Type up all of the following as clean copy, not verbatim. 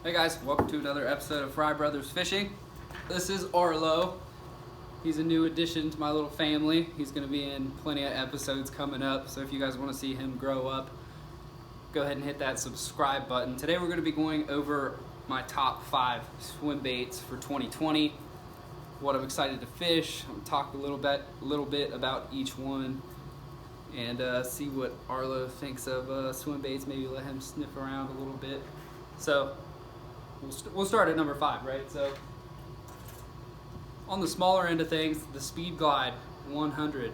Hey guys, welcome to another episode of Fry Brothers Fishing. This is Arlo. He's a new addition to my little family. He's going to be in plenty of episodes coming up, so if you guys want to see him grow up, go ahead and hit that subscribe button. Today we're going to be going over my top 5 swim baits for 2020, what I'm excited to fish. I'm going to talk a little bit about each one and see what Arlo thinks of swim baits, maybe let him sniff around a little bit. So we'll start at number 5, right? So on the smaller end of things, the Speed Glide 100.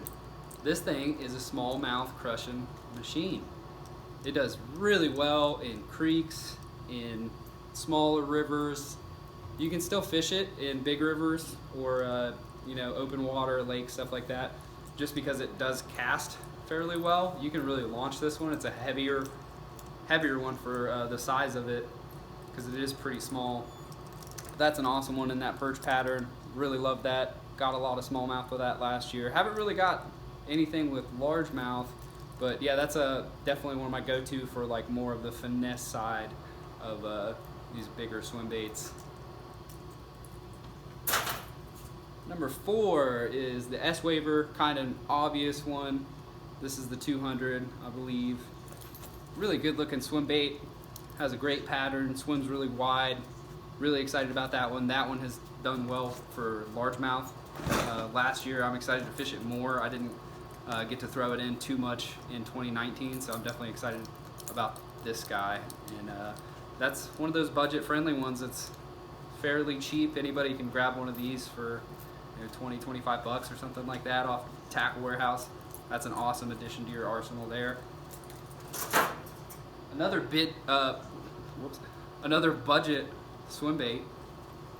This thing is a smallmouth crushing machine. It does really well in creeks, in smaller rivers. You can still fish it in big rivers or open water, lakes, stuff like that. Just because it does cast fairly well, you can really launch this one. It's a heavier one for the size of it, because it is pretty small. That's an awesome one in that perch pattern. Really love that. Got a lot of smallmouth with that last year. Haven't really got anything with largemouth, but yeah, that's definitely one of my go-to for like more of the finesse side of these bigger swim baits. Number 4 is the S-Waver, kind of an obvious one. This is the 200, I believe. Really good looking swim bait. Has a great pattern, swims really wide. Really excited about that one. That one has done well for largemouth last year. I'm excited to fish it more. I didn't get to throw it in too much in 2019, so I'm definitely excited about this guy. And that's one of those budget-friendly ones that's fairly cheap. Anybody can grab one of these for 20, 25 bucks or something like that off Tackle Warehouse. That's an awesome addition to your arsenal there. Another budget swim bait,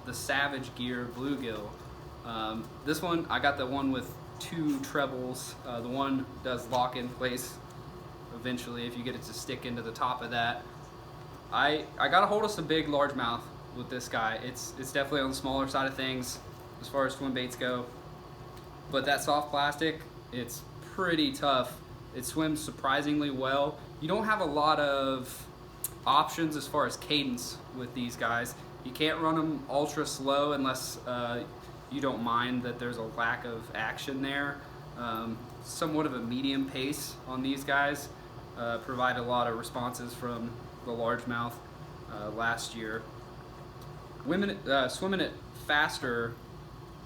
the Savage Gear Bluegill. This one, I got the one with 2 trebles. The one does lock in place eventually if you get it to stick into the top of that. I got a hold of some big largemouth with this guy. It's definitely on the smaller side of things as far as swim baits go, but that soft plastic, it's pretty tough. It swims surprisingly well. You don't have a lot of options as far as cadence with these guys. You can't run them ultra slow unless you don't mind that there's a lack of action there. Somewhat of a medium pace on these guys. Provide a lot of responses from the largemouth last year. Swimming it faster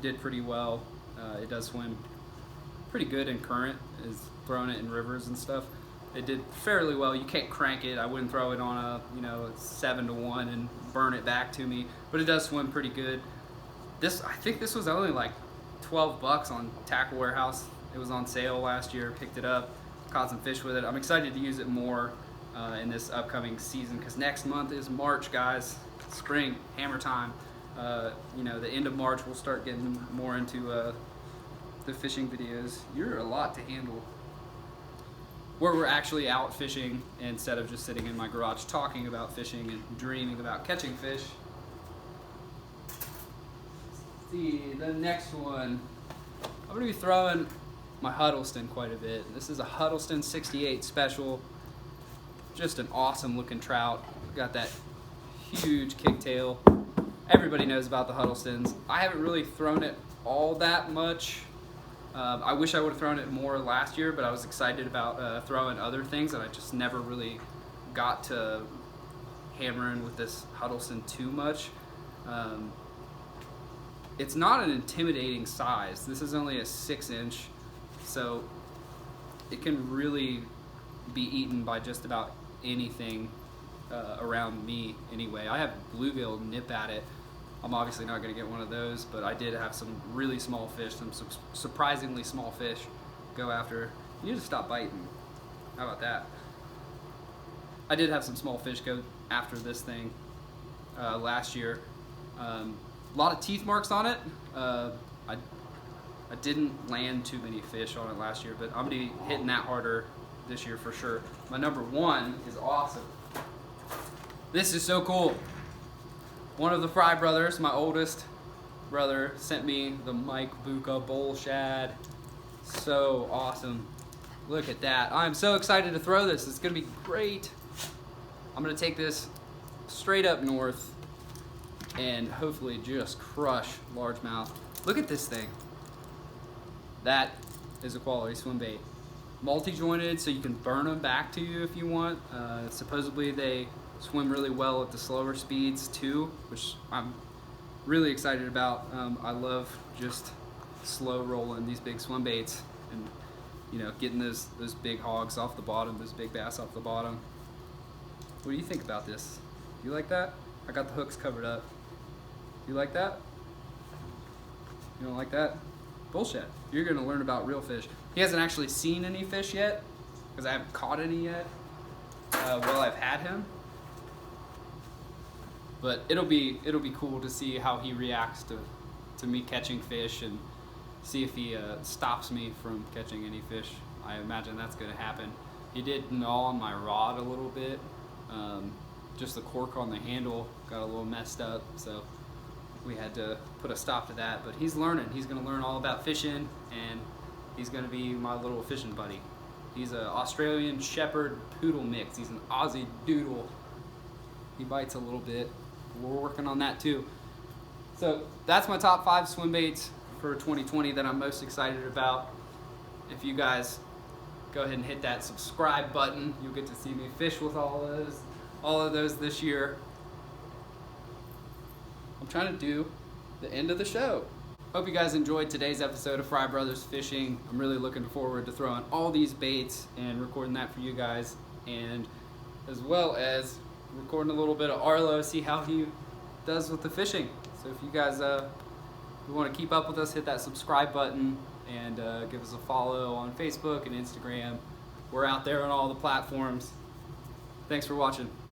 did pretty well. It does swim pretty good in current, is throwing it in rivers and stuff. It did fairly well. You can't crank it. I wouldn't throw it on a 7-to-1 and burn it back to me, but it does swim pretty good. I think this was only like 12 bucks on Tackle Warehouse. It was on sale last year. Picked it up, caught some fish with it. I'm excited to use it more in this upcoming season, because next month is March, guys. Spring, hammer time. The end of March we'll start getting more into the fishing videos. You're a lot to handle. Where we're actually out fishing instead of just sitting in my garage talking about fishing and dreaming about catching fish. Let's see, the next one. I'm going to be throwing my Huddleston quite a bit. This is a Huddleston 68 special. Just an awesome looking trout. Got that huge kicktail. Everybody knows about the Huddlestons. I haven't really thrown it all that much. I wish I would have thrown it more last year, but I was excited about throwing other things, and I just never really got to hammering with this Huddleston too much. It's not an intimidating size. This is only a 6-inch, so it can really be eaten by just about anything around me anyway. I have bluegill nip at it. I'm obviously not going to get one of those, but I did have some really small fish, some surprisingly small fish go after. You need to stop biting. How about that? I did have some small fish go after this thing last year. A lot of teeth marks on it. I didn't land too many fish on it last year, but I'm going to be hitting that harder this year for sure. My number 1 is awesome. This is so cool. One of the Fry brothers, my oldest brother, sent me the Mike Buka Bull Shad. So awesome. Look at that. I'm so excited to throw this. It's going to be great. I'm going to take this straight up north and hopefully just crush largemouth. Look at this thing. That is a quality swim bait. Multi-jointed, so you can burn them back to you if you want. Supposedly they swim really well at the slower speeds too, which I'm really excited about. I love just slow rolling these big swim baits and, you know, getting those big hogs off the bottom, those big bass off the bottom. What do you think about this? You like that? I got the hooks covered up. You like that? You don't like that? Bullshit. You're gonna learn about real fish. He hasn't actually seen any fish yet, because I haven't caught any yet while I've had him. But it'll be cool to see how he reacts to me catching fish, and see if he stops me from catching any fish. I imagine that's gonna happen. He did gnaw on my rod a little bit. Just the cork on the handle got a little messed up, so we had to put a stop to that. But he's learning. He's gonna learn all about fishing, and he's gonna be my little fishing buddy. He's an Australian Shepherd Poodle mix. He's an Aussie Doodle. He bites a little bit. We're working on that too. So that's my top 5 swim baits for 2020 that I'm most excited about. If you guys go ahead and hit that subscribe button, you'll get to see me fish with all of those this year. I'm trying to do the end of the show. Hope you guys enjoyed today's episode of Fry Brothers Fishing. I'm really looking forward to throwing all these baits and recording that for you guys, and as well as recording a little bit of Arlo, see how he does with the fishing. So if you guys want to keep up with us, hit that subscribe button and give us a follow on Facebook and Instagram. We're out there on all the platforms. Thanks for watching.